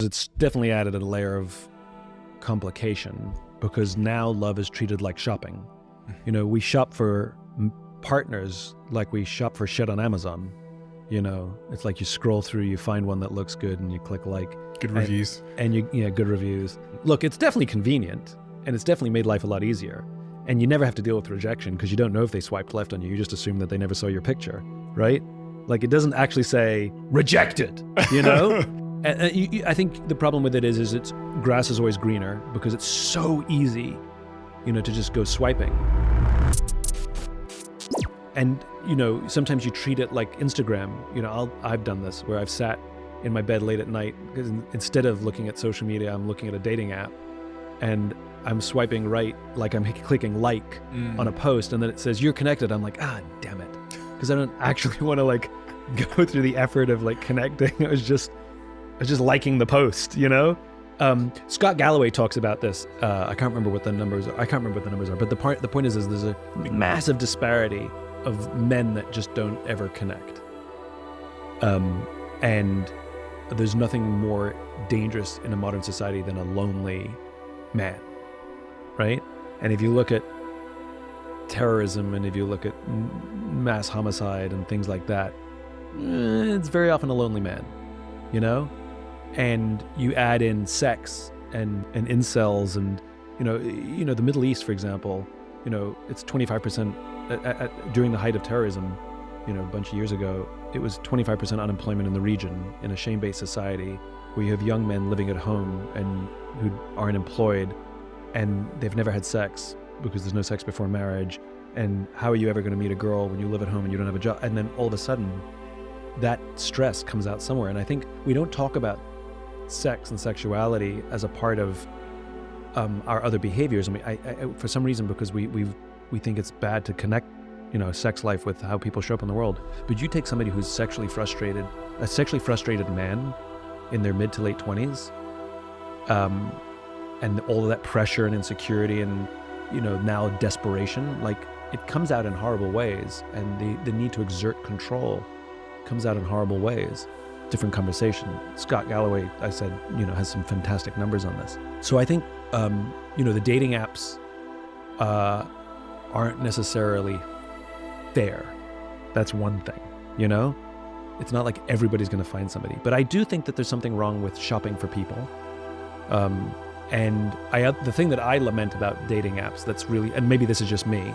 It's definitely added a layer of complication because now love is treated like shopping. You know, we shop for partners like we shop for shit on Amazon. You know, it's like you scroll through, you find one that looks good and you click like. Good reviews. And good reviews. Look, it's definitely convenient and it's definitely made life a lot easier. And you never have to deal with rejection because you don't know if they swiped left on you. You just assume that they never saw your picture, right? Like it doesn't actually say rejected, you know? I think the problem with it is it's grass is always greener because it's so easy, you know, to just go swiping. And, you know, sometimes you treat it like Instagram. You know, I've done this where I've sat in my bed late at night because instead of looking at social media, I'm looking at a dating app and I'm swiping right, like I'm clicking like on a post and then it says you're connected. I'm like, damn it. Because I don't actually want to like go through the effort of like connecting. I was just liking the post, you know? Scott Galloway talks about this. I can't remember what the numbers are. But the point is there's a massive disparity of men that just don't ever connect. And there's nothing more dangerous in a modern society than a lonely man, right? And if you look at terrorism and if you look at mass homicide and things like that, it's very often a lonely man, you know? And you add in sex and incels and, you know, the Middle East, for example, you know, it's 25% during the height of terrorism, you know, a bunch of years ago, it was 25% unemployment in the region in a shame-based society where you have young men living at home and who aren't employed and they've never had sex because there's no sex before marriage. And how are you ever going to meet a girl when you live at home and you don't have a job? And then all of a sudden that stress comes out somewhere. And I think we don't talk about sex and sexuality as a part of our other behaviors. I mean, I for some reason, because we think it's bad to connect, you know, sex life with how people show up in the world. But you take somebody who's a sexually frustrated man in their mid to late 20s, and all of that pressure and insecurity and, you know, now desperation, like it comes out in horrible ways, and the need to exert control comes out in horrible ways. Different conversation. Scott Galloway, I said, you know, has some fantastic numbers on this. So I think, you know, the dating apps aren't necessarily fair. That's one thing, you know? It's not like everybody's going to find somebody. But I do think that there's something wrong with shopping for people. And the thing that I lament about dating apps that's really, and maybe this is just me,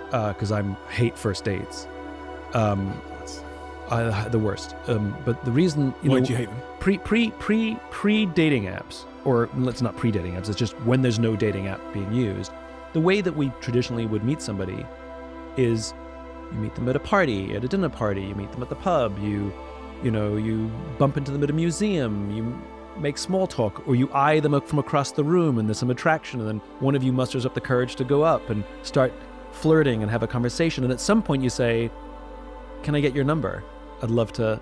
because I hate first dates. The worst. But the reason, why do you hate them? Pre-dating apps, or let's not pre-dating apps, it's just when there's no dating app being used, the way that we traditionally would meet somebody is you meet them at a party, at a dinner party, you meet them at the pub, you bump into them at a museum, you make small talk, or you eye them up from across the room and there's some attraction, and then one of you musters up the courage to go up and start flirting and have a conversation, and at some point you say, can I get your number? I'd love to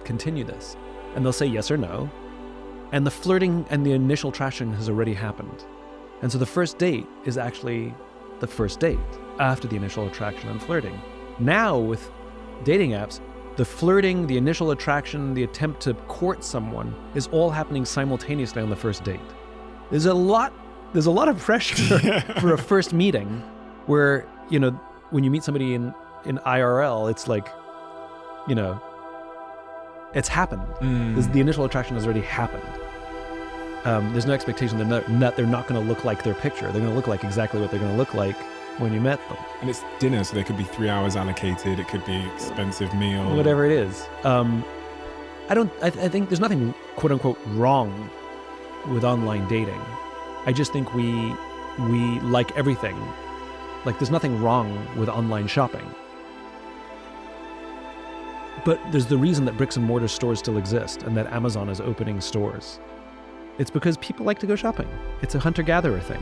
continue this. And they'll say yes or no. And the flirting and the initial attraction has already happened. And so the first date is actually the first date after the initial attraction and flirting. Now with dating apps, the flirting, the initial attraction, the attempt to court someone is all happening simultaneously on the first date. There's a lot of pressure for a first meeting where, you know, when you meet somebody in IRL, it's like, you know, it's happened. The initial attraction has already happened. There's no expectation they're not going to look like their picture. They're going to look like exactly what they're going to look like when you met them. And it's dinner, so there could be 3 hours allocated. It could be expensive meal. Whatever it is. I think there's nothing quote unquote wrong with online dating. I just think we like everything. Like there's nothing wrong with online shopping. But there's the reason that bricks and mortar stores still exist and that Amazon is opening stores. It's because people like to go shopping. It's a hunter-gatherer thing.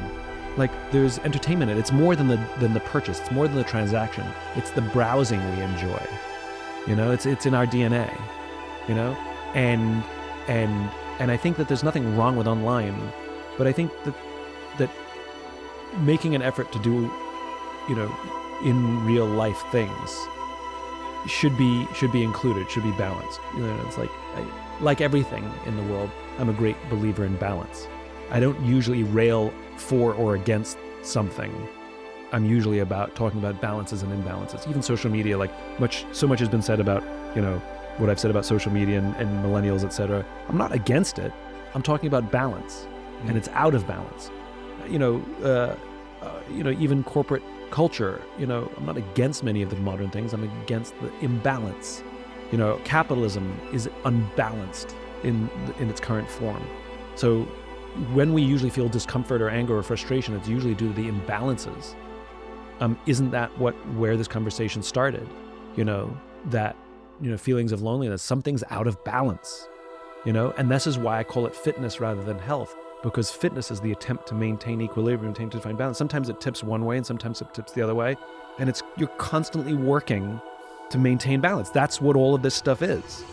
Like there's entertainment in it. It's more than the purchase. It's more than the transaction. It's the browsing we enjoy. You know, it's in our DNA. You know, and I think that there's nothing wrong with online, but I think that making an effort to do, you know, in real life things should be included, should be balanced. It's like everything in the world, I'm a great believer in balance. I don't usually rail for or against something. I'm usually talking about balances and imbalances. Even social media, so much has been said about, what I've said about social media and millennials, et cetera. I'm not against it. I'm talking about balance, and it's out of balance. Even corporate culture, I'm not against many of the modern things. I'm against the imbalance. Capitalism is unbalanced in its current form. So when we usually feel discomfort or anger or frustration, it's usually due to the imbalances. Isn't that where this conversation started? That feelings of loneliness, something's out of balance. And this is why I call it fitness rather than health, because fitness is the attempt to maintain equilibrium, attempt to find balance. Sometimes it tips one way and sometimes it tips the other way, and you're constantly working to maintain balance. That's what all of this stuff is.